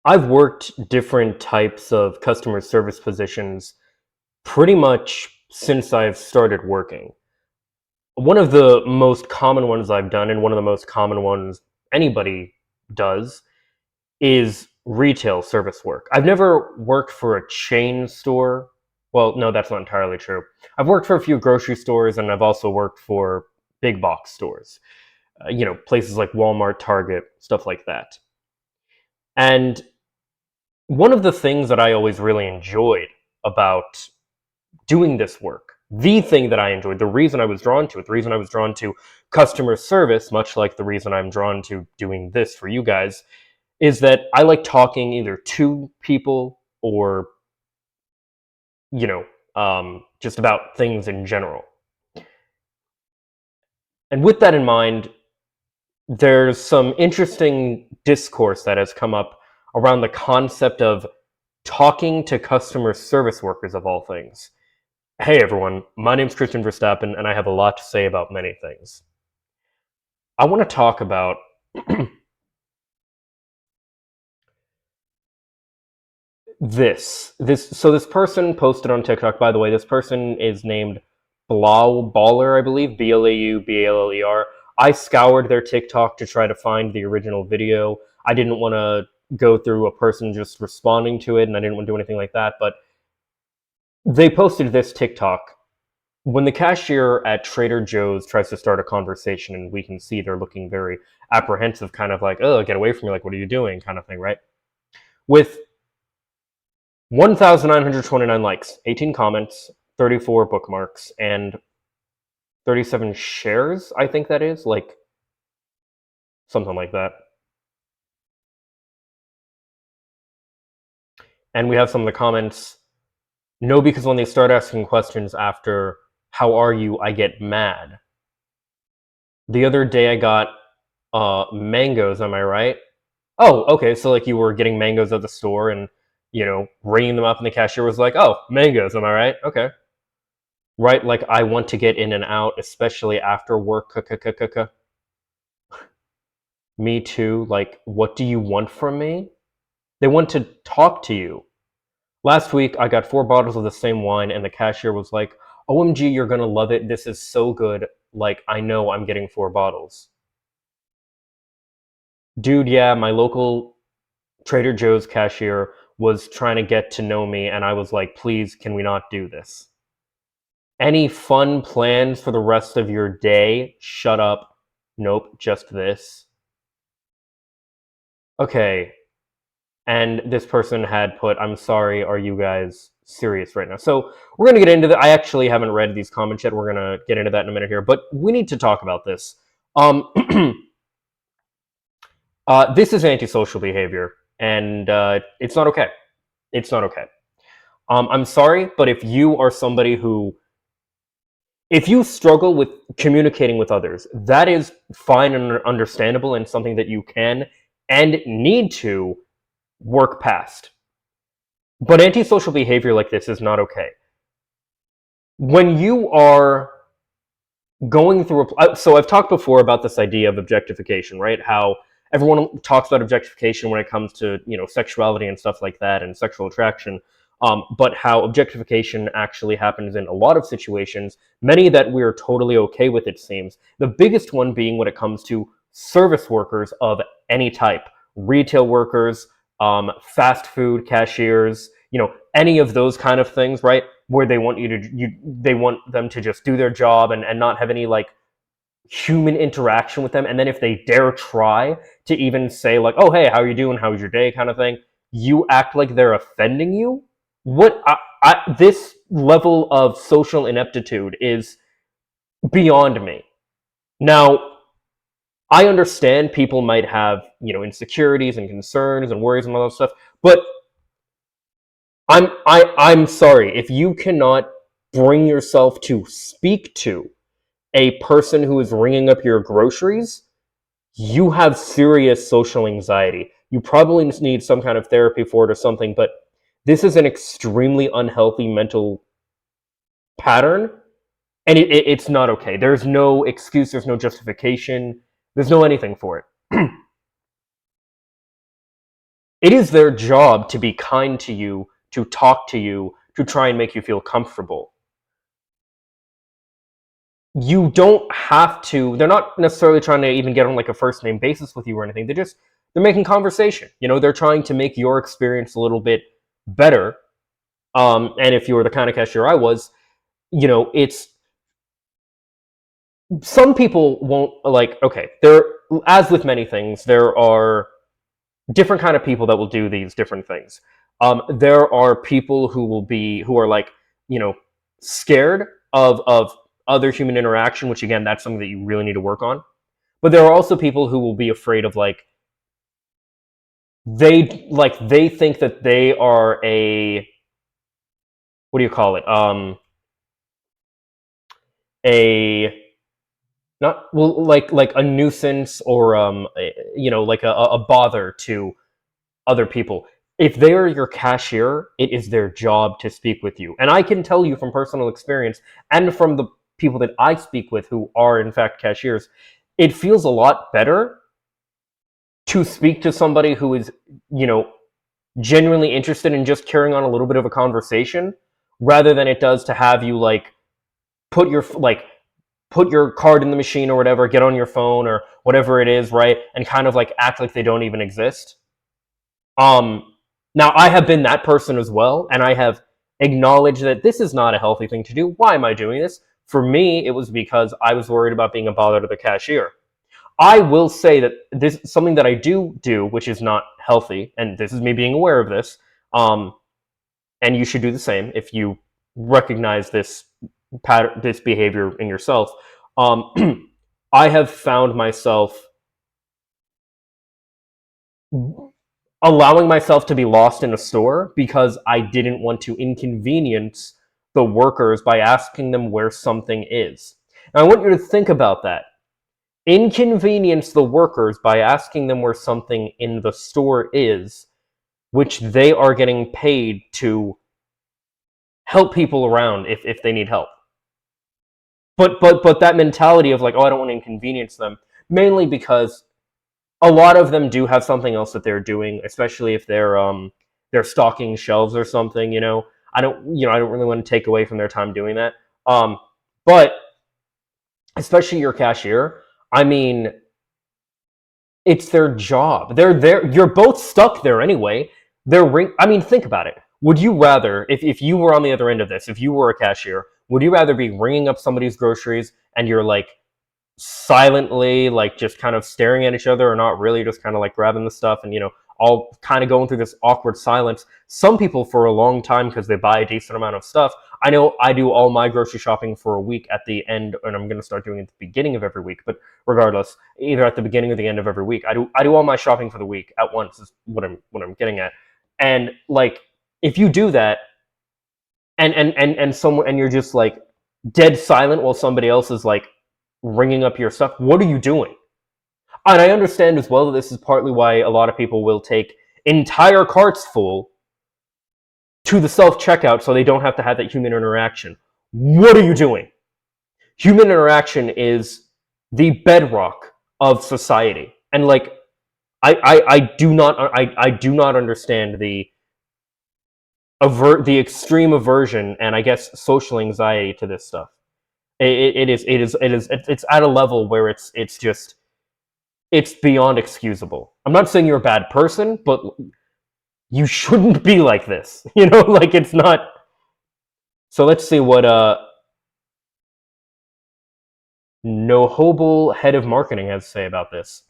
I've worked different types of customer service positions pretty much since I've started working. One of the most common ones I've done, and one of the most common ones anybody does, is retail service work. I've never worked for a chain store. Well, no, that's not entirely true. I've worked for a few grocery stores, and I've also worked for big box stores. Places like Walmart, Target, stuff like that. And one of the things that I always really enjoyed about doing this work, the thing that I enjoyed, the reason I was drawn to it, the reason I was drawn to customer service, much like the reason I'm drawn to doing this for you guys, is that I like talking either to people or, just about things in general. And with that in mind, there's some interesting discourse that has come up around the concept of talking to customer service workers of all things. Hey everyone, my name's Christian Verstappen, and I have a lot to say about many things. I want to talk about this person posted on TikTok. By the way, this person is named Blau Baller, I believe, Blau Baller. I scoured their TikTok to try to find the original video. I didn't want to go through a person just responding to it, and I didn't want to do anything like that, but they posted this TikTok when the cashier at Trader Joe's tries to start a conversation, and we can see they're looking very apprehensive, kind of like, oh, get away from me, like, what are you doing, kind of thing, right? With 1,929 likes, 18 comments, 34 bookmarks, and 37 shares, I think that is, like, something like that. And we have some of the comments. No, because when they start asking questions after, how are you, I get mad. The other day I got mangoes, am I right? Oh, okay, so like you were getting mangoes at the store and, ringing them up, and the cashier was like, oh, mangoes, am I right? Okay. Right, like I want to get in and out, especially after work. Me too. Like, what do you want from me? They want to talk to you. Last week, I got 4 bottles of the same wine, and the cashier was like, OMG, you're gonna love it. This is so good. Like, I know I'm getting 4 bottles. Dude, yeah, my local Trader Joe's cashier was trying to get to know me, and I was like, please, can we not do this? Any fun plans for the rest of your day? Shut up. Nope, just this. Okay. And this person had put, I'm sorry, are you guys serious right now? So we're going to get into that. I actually haven't read these comments yet. We're going to get into that in a minute here, but we need to talk about this. Um, this is antisocial behavior, and it's not okay. It's not okay. I'm sorry, but if you struggle with communicating with others, that is fine and understandable, and something that you can and need to work past. But antisocial behavior like this is not okay. When you are going through so I've talked before about this idea of objectification, right? How everyone talks about objectification when it comes to, sexuality and stuff like that, and sexual attraction. But how objectification actually happens in a lot of situations, many that we're totally okay with, it seems. The biggest one being when it comes to service workers of any type, retail workers, fast food cashiers, any of those kind of things, right? Where they want they want them to just do their job and not have any like human interaction with them. And then if they dare try to even say like, oh, hey, how are you doing? How was your day? Kind of thing, you act like they're offending you. This level of social ineptitude is beyond me. Now, I understand people might have, insecurities and concerns and worries and all that stuff, but I'm sorry if you cannot bring yourself to speak to a person who is ringing up your groceries. You have serious social anxiety. You probably need some kind of therapy for it or something, but this is an extremely unhealthy mental pattern, and it's not okay. There's no excuse, there's no justification, there's no anything for it. It is their job to be kind to you, to talk to you, to try and make you feel comfortable. You don't have to, they're not necessarily trying to even get on like a first name basis with you or anything. They're making conversation. They're trying to make your experience a little bit better. And if you were the kind of cashier I was, it's some people won't like, okay, there, as with many things, there are different kind of people that will do these different things. There are people who are like, you know, scared of other human interaction, which again, that's something that you really need to work on. But there are also people who will be afraid of like, they think that they are a, what do you call it? A, not, well, like a nuisance, or like a bother to other people. If they are your cashier, it is their job to speak with you. And I can tell you from personal experience and from the people that I speak with who are in fact cashiers, it feels a lot better to speak to somebody who is, you know, genuinely interested in just carrying on a little bit of a conversation, rather than it does to have you like put your like put your card in the machine or whatever, get on your phone or whatever it is, right? And kind of like act like they don't even exist. Um, Now I have been that person as well, and I have acknowledged that this is not a healthy thing to do. Why am I doing this? For me, it was because I was worried about being a bother to the cashier. I will say that this is something that I do, which is not healthy, and this is me being aware of this. Um, and you should do the same if you recognize this behavior in yourself. I have found myself allowing myself to be lost in a store because I didn't want to inconvenience the workers by asking them where something is. And I want you to think about that. Inconvenience the workers by asking them where something in the store is, which they are getting paid to help people around if they need help. But that mentality of like, oh, I don't want to inconvenience them, mainly because a lot of them do have something else that they're doing, especially if they're stocking shelves or something. I don't really want to take away from their time doing that. But especially your cashier, I mean, it's their job. They're there. You're both stuck there anyway. I mean, think about it. Would you rather, if you were on the other end of this, if you were a cashier, would you rather be ringing up somebody's groceries and you're like silently like just kind of staring at each other, or not really, just kind of like grabbing the stuff and all kind of going through this awkward silence? Some people for a long time, because they buy a decent amount of stuff. I know I do all my grocery shopping for a week at the end, and I'm going to start doing it at the beginning of every week, but regardless, either at the beginning or the end of every week, I do all my shopping for the week at once, is what I'm getting at. And like, if you do that, and you're just like dead silent while somebody else is like ringing up your stuff, what are you doing? And I understand as well that this is partly why a lot of people will take entire carts full to the self checkout so they don't have to have that human interaction. What are you doing? Human interaction is the bedrock of society, and like, I do not understand the extreme aversion and I guess social anxiety to this stuff. It's at a level where it's beyond excusable. I'm not saying you're a bad person, but you shouldn't be like this. Like, it's not. So let's see what Nohobel, head of marketing, has to say about this.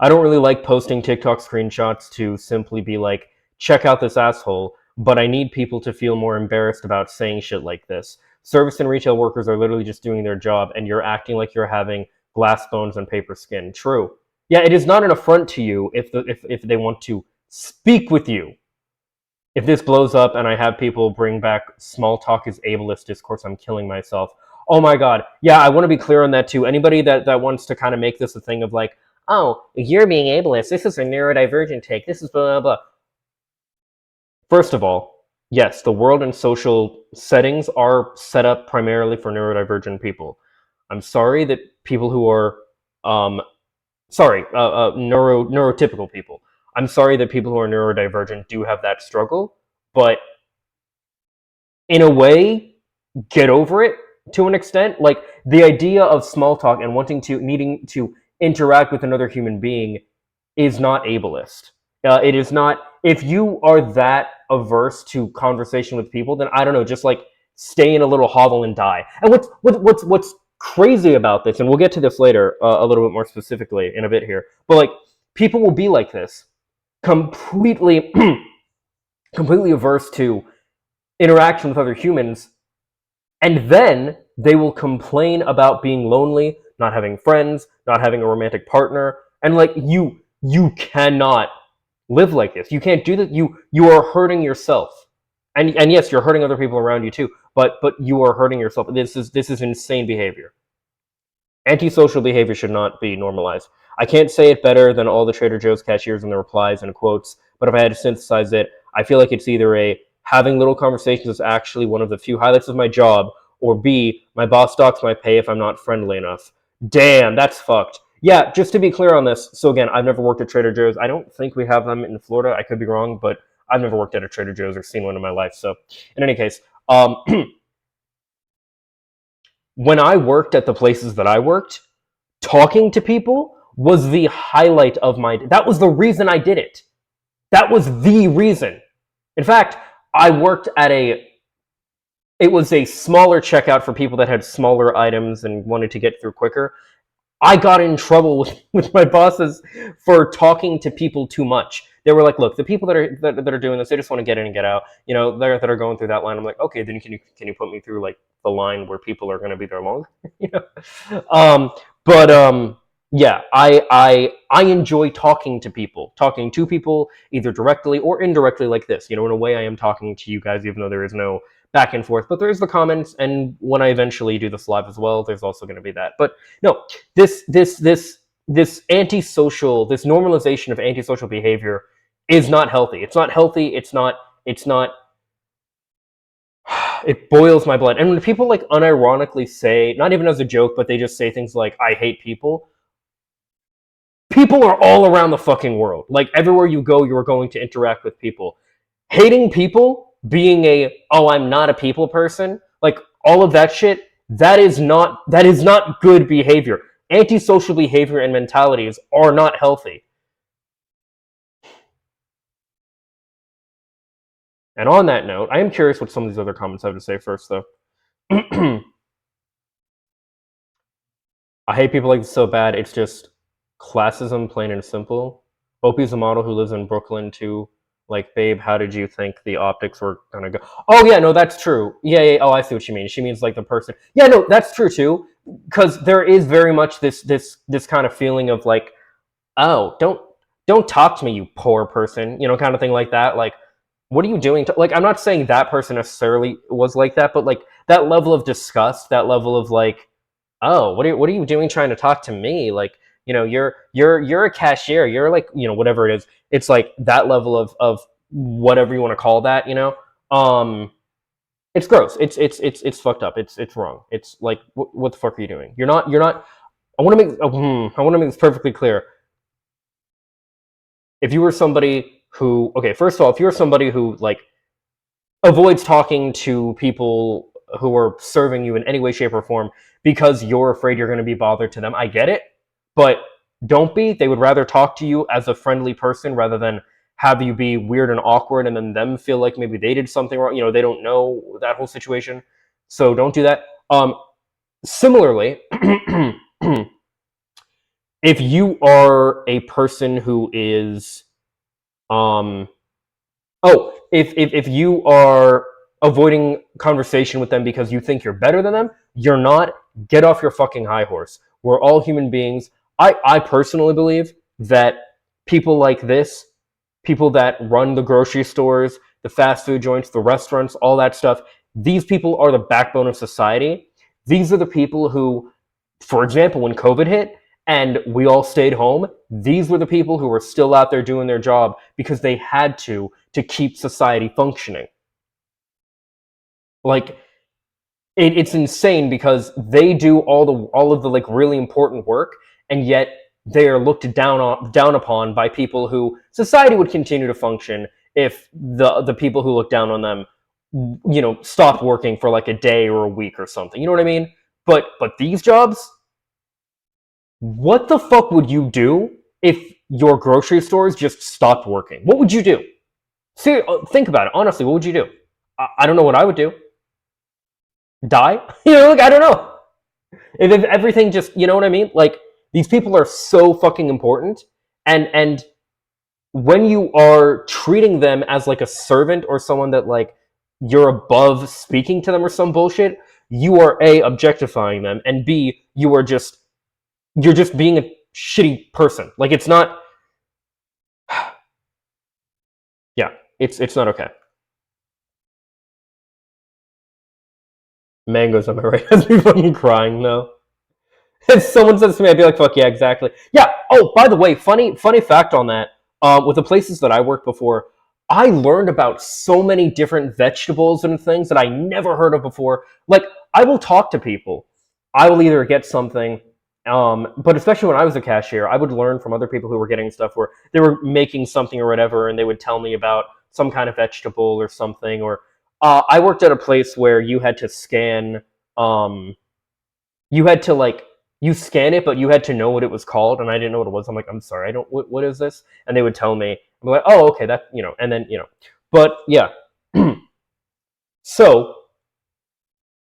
I don't really like posting TikTok screenshots to simply be like, check out this asshole, but I need people to feel more embarrassed about saying shit like this. Service and retail workers are literally just doing their job, and you're acting like you're having glass bones and paper skin. True. Yeah, it is not an affront to you if they want to speak with you. If this blows up and I have people bring back small talk is ableist discourse, I'm killing myself. Oh my god. Yeah, I want to be clear on that too. Anybody that wants to kind of make this a thing of like, oh, you're being ableist, this is a neurodivergent take, this is blah, blah, blah. First of all, yes, the world and social settings are set up primarily for neurodivergent people. I'm sorry that people who are, neurotypical people. I'm sorry that people who are neurodivergent do have that struggle, but in a way, get over it to an extent. Like the idea of small talk and needing to interact with another human being is not ableist. It is not. If you are that averse to conversation with people, then I don't know. Just like stay in a little hovel and die. And what's crazy about this, and we'll get to this later a little bit more specifically in a bit here. But like people will be like this, completely completely averse to interaction with other humans, and then they will complain about being lonely, not having friends, not having a romantic partner, and like you cannot live like this. You can't do that. You are hurting yourself. And yes, you're hurting other people around you too, but you are hurting yourself. This is insane behavior. Antisocial behavior should not be normalized. I can't say it better than all the Trader Joe's cashiers in the replies and quotes, but if I had to synthesize it, I feel like it's either A, having little conversations is actually one of the few highlights of my job, or B, my boss docks my pay if I'm not friendly enough. Damn, that's fucked. Yeah, just to be clear on this, so again, I've never worked at Trader Joe's. I don't think we have them in Florida. I could be wrong, but I've never worked at a Trader Joe's or seen one in my life. So, in any case, when I worked at the places that I worked, talking to people was the highlight of my. That was the reason I did it. That was the reason. In fact, I worked at a. It was a smaller checkout for people that had smaller items and wanted to get through quicker. I got in trouble with my bosses for talking to people too much. They were like, "Look, the people that are doing this, they just want to get in and get out. You know, that are going through that line." I'm like, "Okay, then can you put me through like the line where people are going to be there longer?" you know? But yeah, I enjoy talking to people either directly or indirectly like this. You know, in a way, I am talking to you guys, even though there is no back and forth. But there is the comments, and when I eventually do this live as well, there's also going to be that. But no, this antisocial, this normalization of antisocial behavior is not healthy. It's not healthy. It's not it boils my blood. And when people like unironically say, not even as a joke, but they just say things like I hate people, people are all around the fucking world. Like everywhere you go, you are going to interact with people. Hating people, being a oh I'm not a people person, like all of that shit, that is not good behavior. Antisocial behavior and mentalities are not healthy. And on that note, I am curious what some of these other comments have to say first, though. I hate people like this so bad. It's just classism, plain and simple. Opie's a model who lives in Brooklyn too. Like, babe, how did you think the optics were gonna go? Oh yeah, no, that's true. Yeah, yeah. Oh, I see what she means. She means like the person. Yeah, no, that's true too. Because there is very much this kind of feeling of like, oh, don't talk to me, you poor person. You know, kind of thing like that. Like, what are you doing? Like, I'm not saying that person necessarily was like that, but like that level of disgust, that level of like, oh, what are you doing trying to talk to me? Like, you know, you're a cashier. You're like, you know, whatever it is. It's like that level of whatever you want to call that. You know, it's gross. It's fucked up. It's wrong. It's like, what the fuck are you doing? You're not. I want to make I want to make this perfectly clear. If you were somebody who, okay, first of all, if you're somebody who like avoids talking to people who are serving you in any way, shape, or form because you're afraid you're going to be bothered to them. I get it, but don't be. They would rather talk to you as a friendly person rather than have you be weird and awkward and then them feel like maybe they did something wrong. You know, they don't know that whole situation. So don't do that. Similarly, if you are a person who is um, oh, if you are avoiding conversation with them because you think you're better than them, you're not. Get off your fucking high horse. We're all human beings. I personally believe that people like this, people that run the grocery stores, the fast food joints, the restaurants, all that stuff, these people are the backbone of society. These are the people who, for example, when COVID hit and we all stayed home, these were the people who were still out there doing their job because they had to keep society functioning. Like it's insane because they do all of the like really important work, and yet they are looked down upon by people who society would continue to function if the people who look down on them, stopped working for like a day or a week or something. You know what I mean? But these jobs, what the fuck would you do if your grocery stores just stopped working? What would you do? See, think about it. Honestly, what would you do? I don't know what I would do. Die? Like, I don't know. If everything just, you know what I mean? Like, these people are so fucking important, and when you are treating them as like a servant or someone that like you're above speaking to them or some bullshit, you are A, objectifying them, and B, you're just being a shitty person. Like, it's not. Yeah, it's not okay. Mangoes on my right has me fucking crying though. If someone says to me, I'd be like, "Fuck yeah, exactly." Yeah. Oh, by the way, funny fact on that. With the places that I worked before, I learned about so many different vegetables and things that I never heard of before. Like, I will talk to people. I will either get something, but especially when I was a cashier, I would learn from other people who were getting stuff where they were making something or whatever, and they would tell me about some kind of vegetable or something. Or I worked at a place where you had to scan. You had to like you scan it, but you had to know what it was called, and I didn't know what it was. I'm like, I'm sorry, I don't. What is this? And they would tell me. I'm like, oh, okay, that and then But yeah, so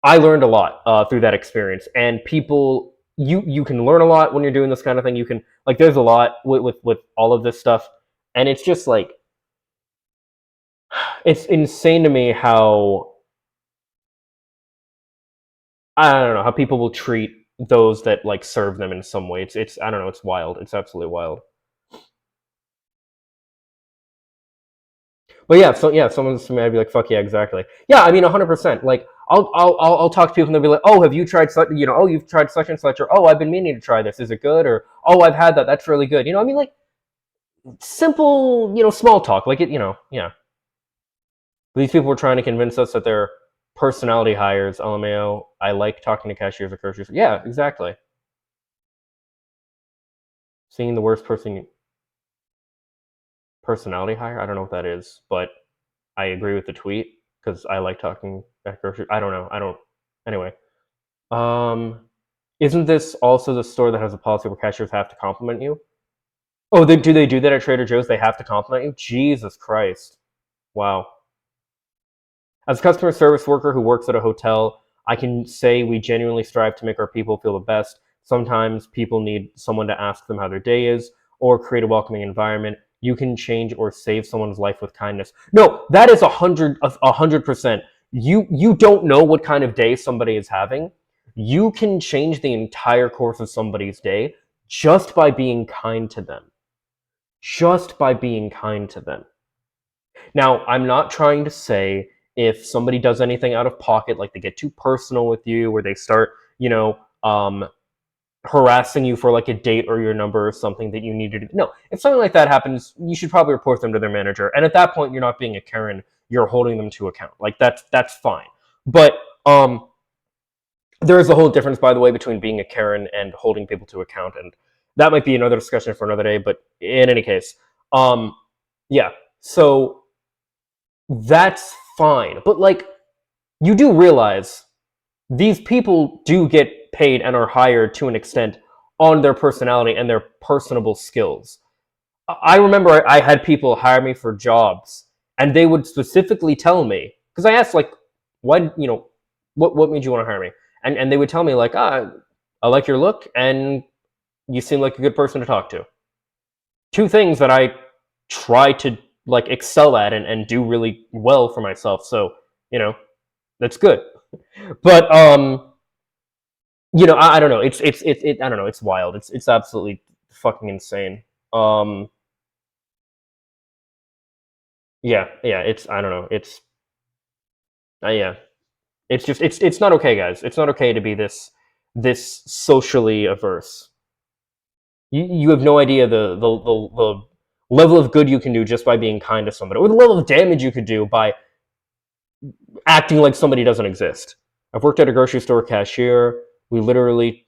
I learned a lot through that experience, and people, you can learn a lot when you're doing this kind of thing. You can like, there's a lot with all of this stuff, and it's just like it's insane to me how I don't know how people will treat those that like serve them in some way. It's I don't know. It's wild. It's absolutely wild. But yeah, so yeah, someone's to me, I'd be like, "Fuck yeah, exactly." Yeah, I mean, 100%. Like, I'll talk to people and they'll be like, "Oh, have you tried such? Oh, you've tried such and such, or oh, I've been meaning to try this. Is it good? Or oh, I've had that. That's really good." I mean, like simple, small talk. Like yeah. These people were trying to convince us that they're personality hires. LMAO. I like talking to cashiers at grocery stores. Yeah, exactly. Seeing the worst personality hire. I don't know what that is, but I agree with the tweet because I like talking at grocery. I don't know. I don't. Anyway, um, isn't this also the store that has a policy where cashiers have to compliment you? Oh, do they do that at Trader Joe's? They have to compliment you? Jesus Christ! Wow. As a customer service worker who works at a hotel, I can say we genuinely strive to make our people feel the best. Sometimes people need someone to ask them how their day is or create a welcoming environment. You can change or save someone's life with kindness. No, that is 100%. You don't know what kind of day somebody is having. You can change the entire course of somebody's day just by being kind to them. Just by being kind to them. Now, I'm not trying to say if somebody does anything out of pocket, like they get too personal with you, or they start, harassing you for like a date or your number or something that you need to do. No, if something like that happens, you should probably report them to their manager. And at that point, you're not being a Karen; you're holding them to account. Like that's fine. But there is a whole difference, by the way, between being a Karen and holding people to account, and that might be another discussion for another day. But in any case, yeah. So that's fine. But like, you do realize these people do get paid and are hired to an extent on their personality and their personable skills. I remember I had people hire me for jobs, and they would specifically tell me, because I asked like, why, what made you want to hire me? And they would tell me like, I like your look and you seem like a good person to talk to. Two things that I try to like excel at and do really well for myself. So, that's good. But I don't know. I don't know. It's wild. It's absolutely fucking insane. Um, yeah. It's I don't know. Yeah. It's just it's not okay, guys. It's not okay to be this socially averse. You have no idea the level of good you can do just by being kind to somebody, or the level of damage you could do by acting like somebody doesn't exist. I've worked at a grocery store cashier. We literally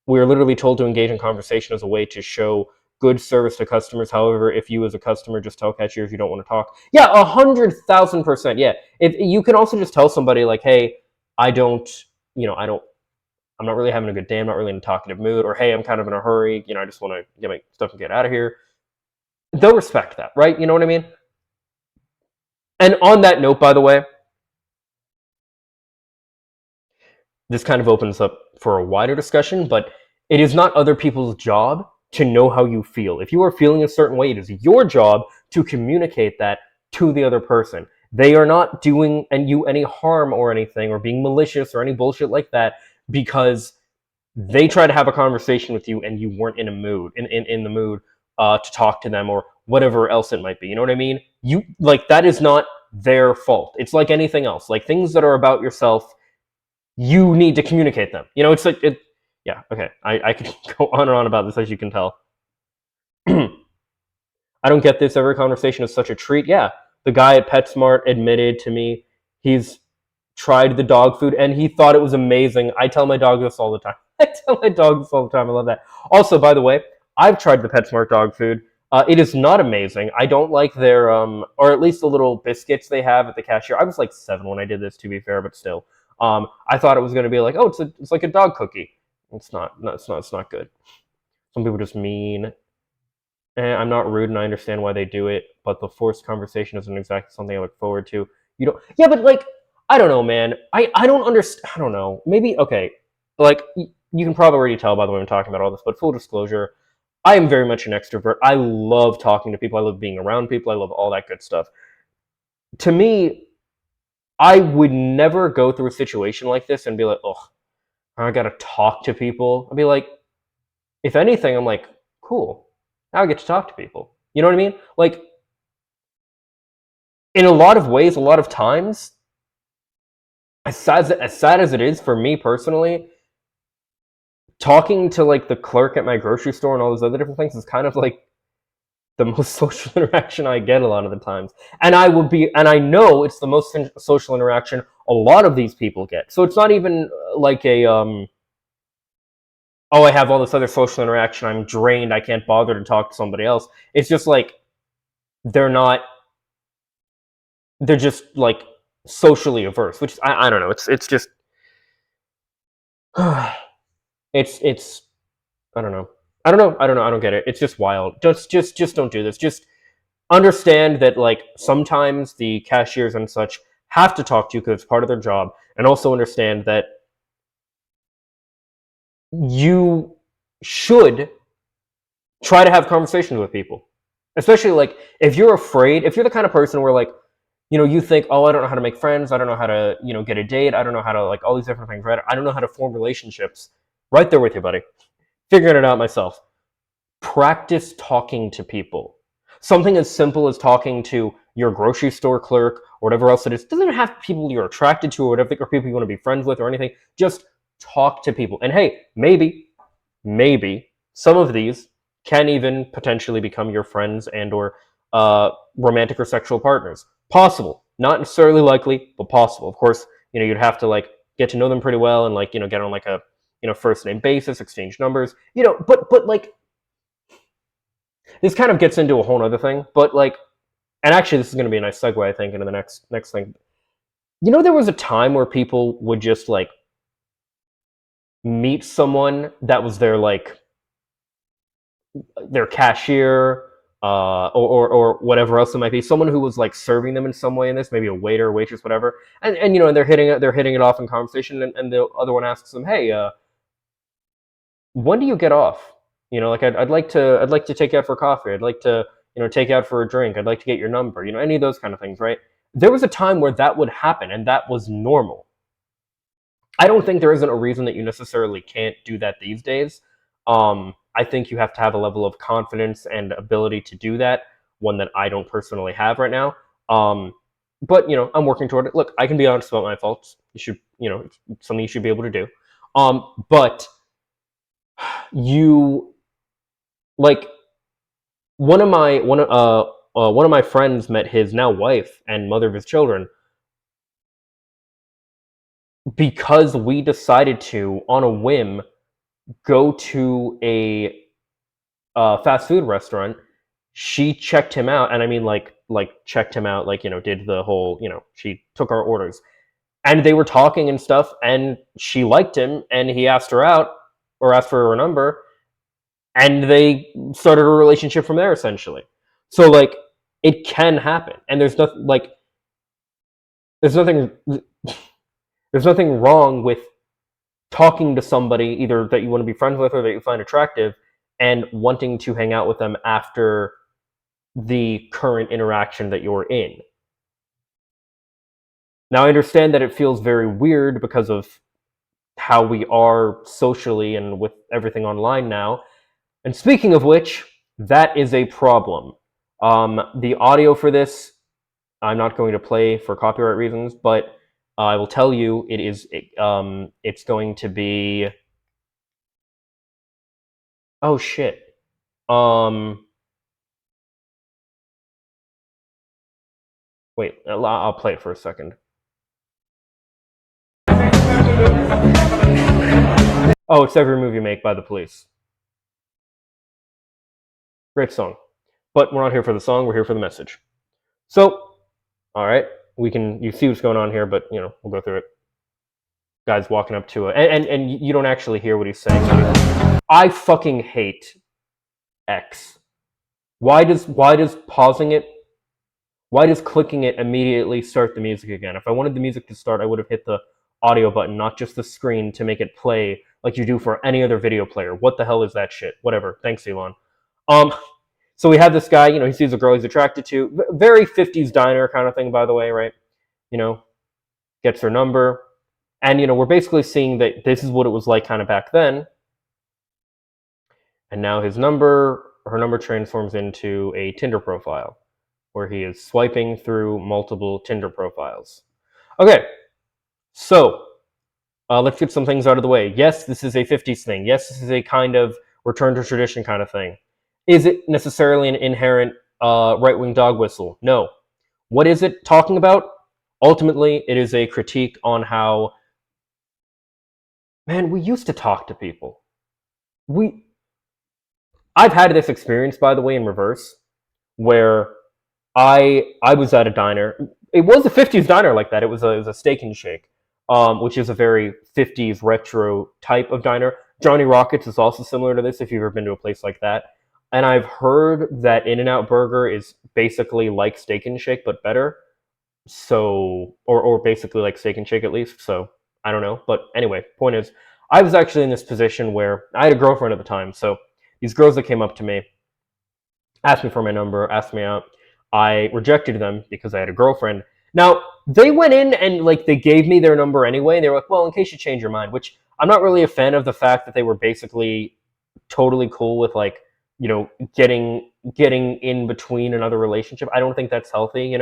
We are literally told to engage in conversation as a way to show good service to customers. However, if you as a customer just tell cashiers you don't want to talk, yeah, 100,000%, yeah. If you can also just tell somebody like, hey, I don't, I don't, I'm not really having a good day. I'm not really in a talkative mood, or hey, I'm kind of in a hurry. I just want to get my stuff and get out of here. They'll respect that, right? You know what I mean? And on that note, by the way, this kind of opens up for a wider discussion, but it is not other people's job to know how you feel. If you are feeling a certain way, it is your job to communicate that to the other person. They are not doing you any harm or anything, or being malicious or any bullshit like that, because they try to have a conversation with you and you weren't in a mood, in the mood to talk to them, or whatever else it might be. You know what I mean? You like that is not their fault. It's like anything else. Like things that are about yourself, you need to communicate them. It's like it. Yeah. Okay. I could go on and on about this, as you can tell. I don't get this. Every conversation is such a treat. Yeah. The guy at PetSmart admitted to me he's tried the dog food and he thought it was amazing. I tell my dog this all the time. I tell my dog this all the time. I love that. Also, by the way, I've tried the PetSmart dog food. It is not amazing. I don't like their, or at least the little biscuits they have at the cashier. I was like 7 when I did this, to be fair, but still. I thought it was going to be like, oh, it's like a dog cookie. It's not. No, it's not good. Some people just mean. I'm not rude, and I understand why they do it, but the forced conversation isn't exactly something I look forward to. You don't. Yeah, but like, I don't know, man. I don't understand. I don't know. Maybe okay. Like you can probably already tell by the way I'm talking about all this, but full disclosure, I am very much an extrovert. I love talking to people. I love being around people. I love all that good stuff. To me, I would never go through a situation like this and be like, oh, I gotta talk to people. I'd be like, if anything, I'm like, cool. Now I get to talk to people. You know what I mean? Like, in a lot of ways, a lot of times, as sad as it is for me personally, talking to like the clerk at my grocery store and all those other different things is kind of like the most social interaction I get a lot of the times. And I know it's the most social interaction a lot of these people get. So it's not even like a, oh, I have all this other social interaction. I'm drained. I can't bother to talk to somebody else. It's just like, they're not, they're just like socially averse, which I don't know. It's just, it's, I don't know. I don't get it. It's just wild. Just don't do this. Just understand that like sometimes the cashiers and such have to talk to you because it's part of their job, and also understand that you should try to have conversations with people, especially like if you're afraid, if you're the kind of person where like you think, oh, I don't know how to make friends, I don't know how to get a date, I don't know how to like all these different things, right? I don't know how to form relationships. Right there with you, buddy. Figuring it out myself. Practice talking to people. Something as simple as talking to your grocery store clerk or whatever else it is. It doesn't have people you're attracted to or whatever, or people you want to be friends with or anything. Just talk to people. And hey, maybe some of these can even potentially become your friends and or romantic or sexual partners. Possible. Not necessarily likely, but possible. Of course, you'd have to like get to know them pretty well and like, get on like a, first name basis, exchange numbers, but like, this kind of gets into a whole other thing, but like, and actually this is going to be a nice segue, I think, into the next thing. There was a time where people would just like meet someone that was their cashier, or whatever else it might be, someone who was like serving them in some way in this, maybe a waiter, waitress, whatever, and they're hitting it off in conversation, and the other one asks them, hey, when do you get off? Like I'd like to take you out for coffee. I'd like to take you out for a drink. I'd like to get your number. Any of those kind of things, right? There was a time where that would happen, and that was normal. I don't think there isn't a reason that you necessarily can't do that these days. I think you have to have a level of confidence and ability to do that, one that I don't personally have right now. But I'm working toward it. Look, I can be honest about my faults. You should, it's something you should be able to do. But you like one of my friends met his now wife and mother of his children because we decided to, on a whim, go to a fast food restaurant. She checked him out, and I mean like checked him out, like, did the whole, she took our orders, and they were talking and stuff, and she liked him, and he asked her out or asked for her number, and they started a relationship from there essentially. So like it can happen, and there's nothing there's nothing wrong with talking to somebody either that you want to be friends with or that you find attractive and wanting to hang out with them after the current interaction that you're in. Now, I understand that it feels very weird because of how we are socially and with everything online now. And speaking of which, that is a problem. The audio for this, I'm not going to play for copyright reasons, but I will tell you it's going to be. Oh shit. Wait, I'll play it for a second. Oh, it's Every Move You Make by The Police. Great song. But we're not here for the song, we're here for the message. So, alright, you see what's going on here, but, we'll go through it. Guy's walking up to it, and you don't actually hear what he's saying. I fucking hate X. Why does pausing it, why does clicking it immediately start the music again? If I wanted the music to start, I would have hit the audio button, not just the screen, to make it play like you do for any other video player. What the hell is that shit? Whatever. Thanks, Elon. So we have this guy, he sees a girl he's attracted to. Very 50s diner kind of thing, by the way, right? Gets her number. And, we're basically seeing that this is what it was like kind of back then. And now her number transforms into a Tinder profile where he is swiping through multiple Tinder profiles. Okay, so let's get some things out of the way. Yes, this is a 50s thing. Yes, this is a kind of return to tradition kind of thing. Is it necessarily an inherent right-wing dog whistle? No. What is it talking about? Ultimately, it is a critique on how, man, we used to talk to people. I've had this experience, by the way, in reverse, where I was at a diner. It was a 50s diner like that. It was a Steak and Shake, which is a very 50s retro type of diner. Johnny Rockets is also similar to this if you've ever been to a place like that. And I've heard that In-N-Out Burger is basically like Steak and Shake, but better. So, or basically like Steak and Shake at least. So, I don't know. But anyway, point is, I was actually in this position where I had a girlfriend at the time. So, these girls that came up to me, asked me for my number, asked me out. I rejected them because I had a girlfriend. Now, they went in and they gave me their number anyway. They were like, well, in case you change your mind, which I'm not really a fan of the fact that they were basically totally cool with getting in between another relationship. I don't think that's healthy,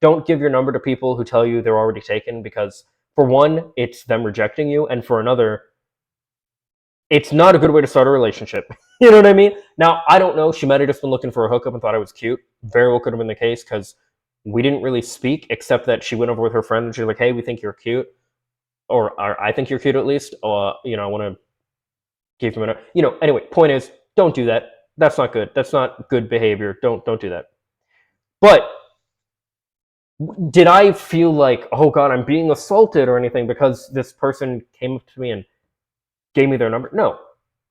Don't give your number to people who tell you they're already taken, because for one, it's them rejecting you, and for another, it's not a good way to start a relationship. You know what I mean? Now, I don't know. She might have just been looking for a hookup and thought I was cute. Very well could have been the case, because we didn't really speak, except that she went over with her friend and she's like, hey, we think you're cute. Or I think you're cute at least. I want to give him anyway, point is, don't do that. That's not good. That's not good behavior. Don't do that. But did I feel like, oh God, I'm being assaulted or anything because this person came up to me and gave me their number? No.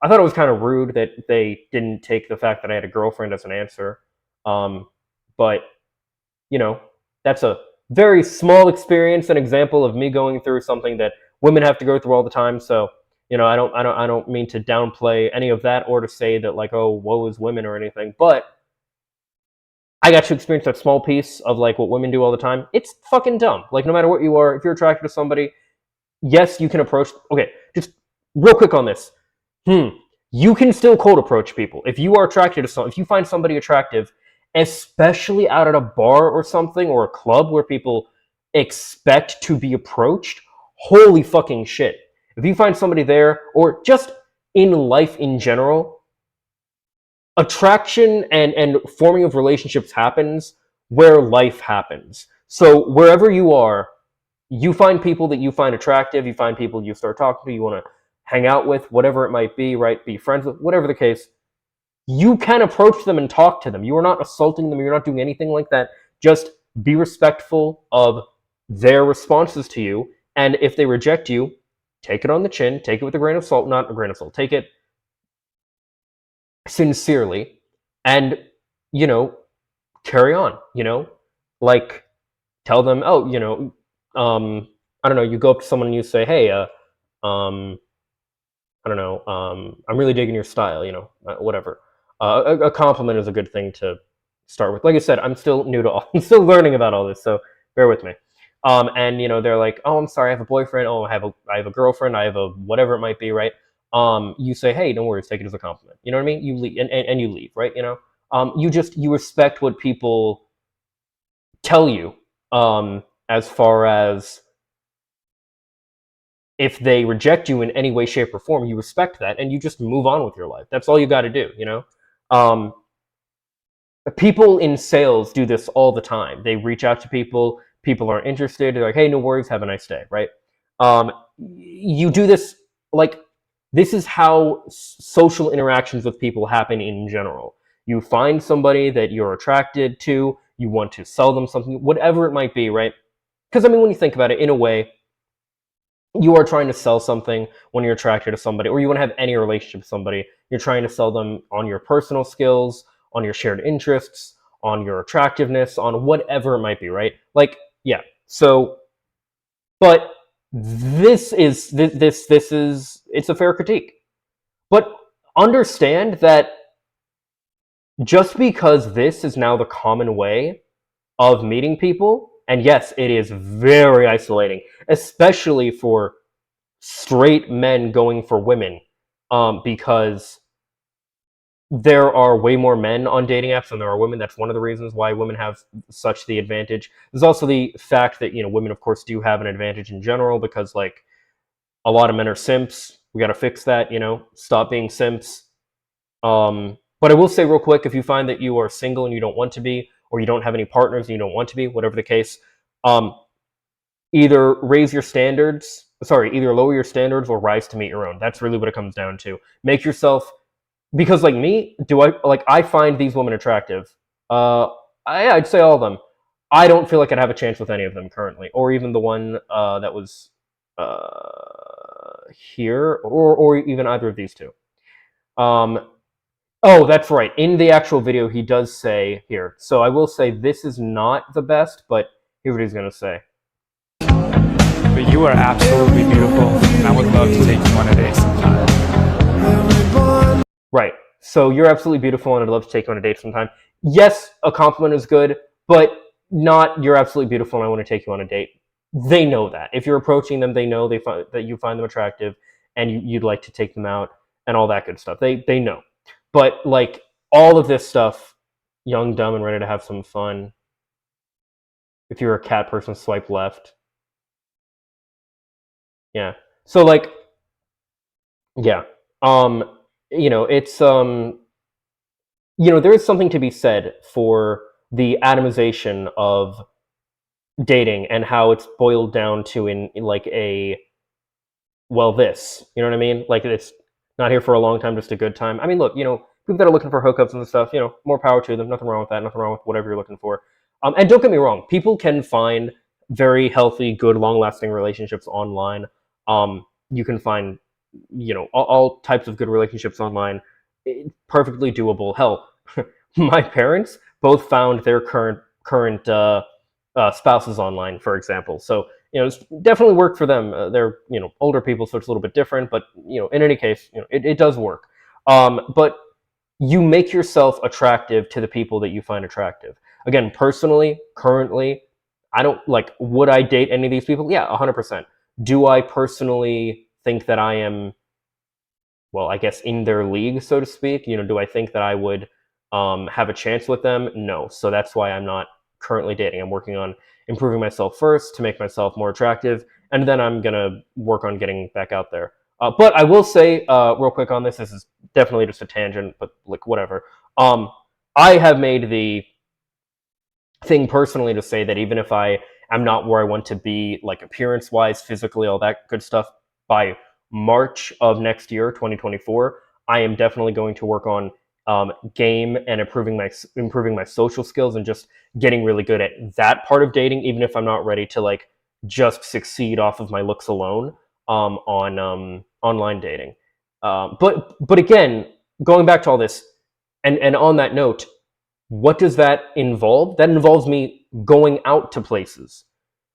I thought it was kind of rude that they didn't take the fact that I had a girlfriend as an answer. But, that's a very small experience, an example of me going through something that women have to go through all the time. So, I don't mean to downplay any of that or to say that oh, woe is women or anything. But I got to experience that small piece of what women do all the time. It's fucking dumb. No matter what you are, if you're attracted to somebody, yes, you can approach. Okay, just real quick on this. You can still cold approach people. If you are attracted to someone, if you find somebody attractive, especially out at a bar or something, or a club where people expect to be approached, holy fucking shit. If you find somebody there, or just in life in general, attraction and forming of relationships happens where life happens. So wherever you are, you find people that you find attractive, you find people you start talking to, you want to hang out with, whatever it might be, right? Be friends with, whatever the case, you can approach them and talk to them. You are not assaulting them. You're not doing anything like that. Just be respectful of their responses to you. And if they reject you, take it on the chin, take it with a grain of salt, not a grain of salt, take it sincerely, and, you know, carry on, like tell them, oh, I don't know, you go up to someone and you say, hey, um, I don't know, I'm really digging your style, whatever. A compliment is a good thing to start with. Like I said, I'm still new to all, I'm still learning about all this, so bear with me. And they're like, oh, I'm sorry, I have a boyfriend. Oh, I have a girlfriend. I have a whatever it might be, right? You say, hey, don't worry, take it as a compliment. You know what I mean? You leave, and you leave, right? You respect what people tell you, as far as if they reject you in any way, shape, or form, you respect that and you just move on with your life. That's all you got to do. Um, People in sales do this all the time. They reach out to people. People aren't interested. They're like, hey, no worries. Have a nice day, right? You do this, like, this is how social interactions with people happen in general. You find somebody that you're attracted to, you want to sell them something, whatever it might be, right? Because, I mean, when you think about it, in a way, you are trying to sell something when you're attracted to somebody, or you want to have any relationship with somebody. You're trying to sell them on your personal skills, on your shared interests, on your attractiveness, on whatever it might be, right? Like, yeah. So, but this is, it's a fair critique. But understand that just because this is now the common way of meeting people, and yes, it is very isolating, especially for straight men going for women, because there are way more men on dating apps than there are women. That's one of the reasons why women have such the advantage. There's also the fact that women, of course, do have an advantage in general because, like, a lot of men are simps. We got to fix that. Stop being simps. But I will say real quick, if you find that you are single and you don't want to be, or you don't have any partners and you don't want to be, whatever the case, either either lower your standards or rise to meet your own. That's really what it comes down to. Make yourself, because like me, I find these women attractive. Uh, I'd say all of them. I don't feel like I'd have a chance with any of them currently, or even the one that was here, or even either of these two. Oh, that's right. In the actual video, he does say here. So I will say this is not the best, but here's what he's gonna say. But you are absolutely beautiful, and I would love to take you on a date sometime. Right. So you're absolutely beautiful, and I'd love to take you on a date sometime. Yes, a compliment is good, but not you're absolutely beautiful, and I want to take you on a date. They know that. If you're approaching them, they know that you find them attractive, and you'd like to take them out, and all that good stuff. They know. But like all of this stuff, young, dumb, and ready to have some fun. If you're a cat person, swipe left. Yeah. So like, yeah. It's there is something to be said for the atomization of dating and how it's boiled down to in like a, well, this, you know what I mean? Like, it's not here for a long time, just a good time. I mean, look, people that are looking for hookups and stuff, more power to them. Nothing wrong with that. Nothing wrong with whatever you're looking for. And don't get me wrong, people can find very healthy, good, long-lasting relationships online. You can find, all types of good relationships online. Perfectly doable. Hell, my parents both found their current spouses online, for example. So it's definitely worked for them. They're older people, so it's a little bit different. But in any case, it does work. But you make yourself attractive to the people that you find attractive. Again, personally, currently, I don't like. Would I date any of these people? Yeah, 100%. Do I personally think that I am, well, I guess, in their league, so to speak? Do I think that I would have a chance with them? No. So that's why I'm not currently dating. I'm working on improving myself first to make myself more attractive, and then I'm gonna work on getting back out there. But I will say, real quick on this. This is definitely just a tangent, but like whatever. I have made the thing personally to say that even if I am not where I want to be, like appearance-wise, physically, all that good stuff, by March of next year, 2024, I am definitely going to work on game and improving my social skills and just getting really good at that part of dating, even if I'm not ready to like just succeed off of my looks alone on online dating. But again, going back to all this, and on that note, what does that involve? That involves me going out to places.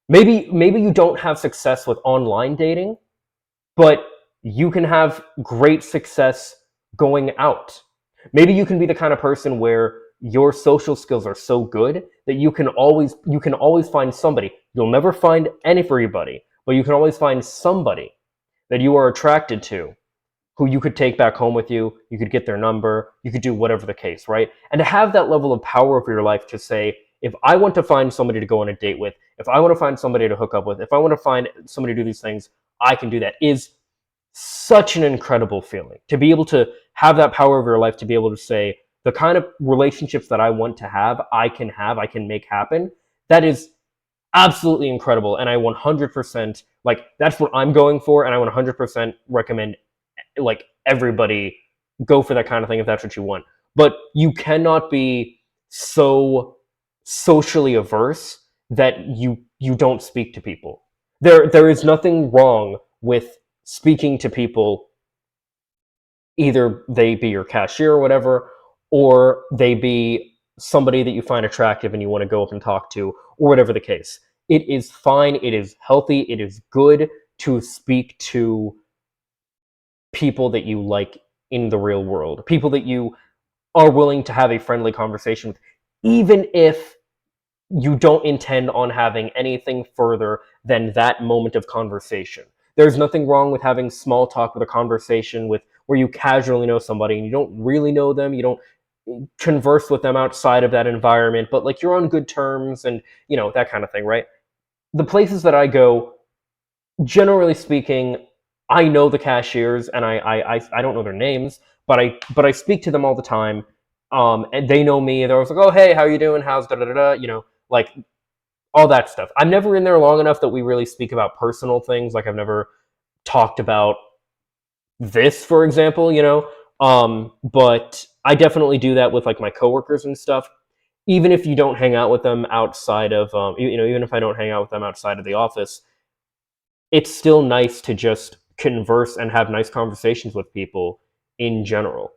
Maybe you don't have success with online dating, but you can have great success going out. Maybe you can be the kind of person where your social skills are so good that you can always find somebody. You'll never find everybody, but you can always find somebody that you are attracted to who you could take back home with you. You could get their number, you could do whatever the case, right? And to have that level of power over your life to say, if I want to find somebody to go on a date with, if I want to find somebody to hook up with, if I want to find somebody to do these things, I can do that, is such an incredible feeling. To be able to have that power over your life, to be able to say, the kind of relationships that I want to have, I can make happen. That is absolutely incredible. And I 100%, like, that's what I'm going for. And I 100% recommend like everybody go for that kind of thing if that's what you want. But you cannot be so socially averse that you don't speak to people. There is nothing wrong with speaking to people, either they be your cashier or whatever, or they be somebody that you find attractive and you want to go up and talk to, or whatever the case. It is fine, it is healthy, it is good to speak to people that you like in the real world, people that you are willing to have a friendly conversation with, even if you don't intend on having anything further than that moment of conversation. There's nothing wrong with having small talk with a conversation with where you casually know somebody and you don't really know them, you don't converse with them outside of that environment, but like you're on good terms and that kind of thing, right? The places that I go, generally speaking, I know the cashiers and I don't know their names, but I speak to them all the time. And they know me. They're always like, "Oh, hey, how you doing? How's da da da da?" Like all that stuff. I'm never in there long enough that we really speak about personal things. Like I've never talked about this, for example. But I definitely do that with like my coworkers and stuff. Even if you don't hang out with them outside of, even if I don't hang out with them outside of the office, it's still nice to just converse and have nice conversations with people in general.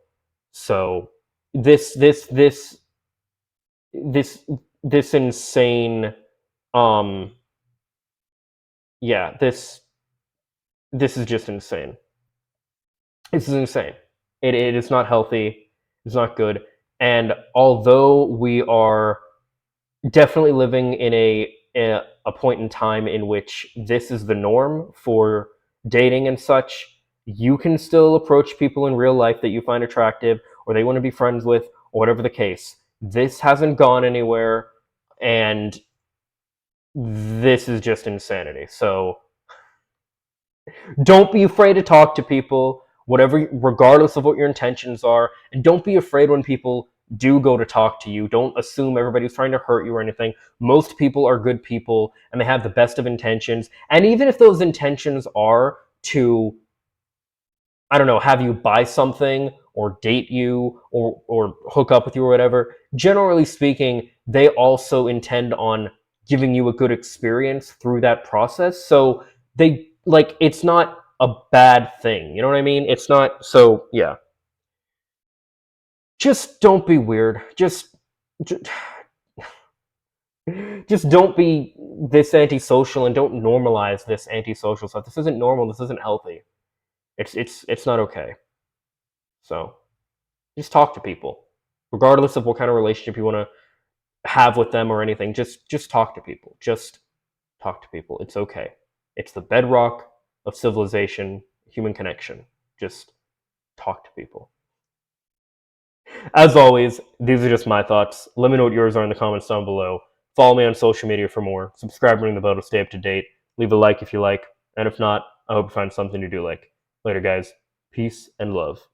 So this this this this this insane um yeah, this is just insane. This is insane. It is not healthy. It's not good. And although we are definitely living in a point in time in which this is the norm for dating and such, you can still approach people in real life that you find attractive or they want to be friends with or whatever the case. This hasn't gone anywhere, and this is just insanity. So don't be afraid to talk to people, whatever, regardless of what your intentions are, and don't be afraid when people do go to talk to you. Don't assume everybody's trying to hurt you or anything. Most people are good people and they have the best of intentions. And even if those intentions are to, I don't know, have you buy something or date you or hook up with you or whatever, generally speaking, they also intend on giving you a good experience through that process. So they, like, it's not a bad thing. You know what I mean? It's not. So yeah. Just don't be weird. Just just don't be this antisocial and don't normalize this antisocial stuff. This isn't normal. This isn't healthy. It's not okay. So just talk to people, regardless of what kind of relationship you want to have with them or anything. Just talk to people. Just talk to people. It's okay. It's the bedrock of civilization, human connection. Just talk to people. As always, these are just my thoughts. Let me know what yours are in the comments down below. Follow me on social media for more. Subscribe, ring the bell to stay up to date. Leave a like if you like. And if not, I hope you find something you do like. Later, guys. Peace and love.